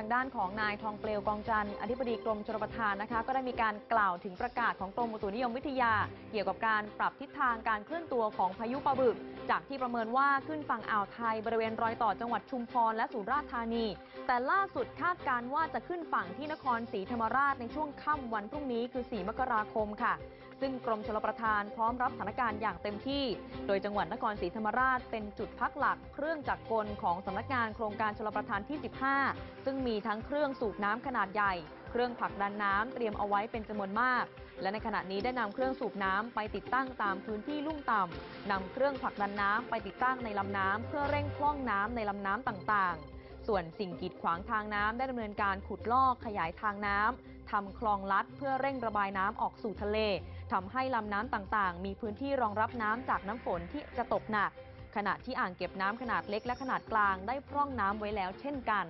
างด้านของนายทองเปลวกองจันทร์อธิบดีกรมชลประทานนะคะก็ได้มีการกล่าวถึงประกาศของกรมอุตุนิยมวิทยาเกี่ยวกับการปรับทิศทางการเคลื่อนตัวของพายุปะบึกจากที่ประเมินว่าขึ้นฝั่งอ่าวไทยบริเวณรอยต่อจังหวัดชุมพรและสุราษฎร์ธานีแต่ล่าสุดคาดการณ์ว่าจะขึ้นฝั่งที่นครศรีธรรมราชในช่วงค่ำวันพรุ่งนี้คือ4 มกราคมค่ะซึ่งกรมชลประทานพร้อมรับสถานการณ์อย่างเต็มที่โดยจังหวัดนครศรีธรรมราชเป็นจุดพักหลักเครื่องจักรกลของสำนักงานโครงการชลประทานที่15ซึ่งมีทั้งเครื่องสูบน้ำขนาดใหญ่เครื่องผลักดันน้ำเตรียมเอาไว้เป็นจำนวนมากและในขณะนี้ได้นำเครื่องสูบน้ำไปติดตั้งตามพื้นที่ลุ่มต่ำนำเครื่องผลักดันน้ำไปติดตั้งในลำน้ำเพื่อเร่งพร่องน้ำในลำน้ำต่างๆส่วนสิ่งกีดขวางทางน้ำได้ดำเนินการขุดลอกขยายทางน้ำทำคลองลัดเพื่อเร่งระบายน้ำออกสู่ทะเลทำให้ลำน้ำต่างๆมีพื้นที่รองรับน้ำจากน้ำฝนที่จะตกหนักขณะที่อ่างเก็บน้ำขนาดเล็กและขนาดกลางได้พร่องน้ำไว้แล้วเช่นกัน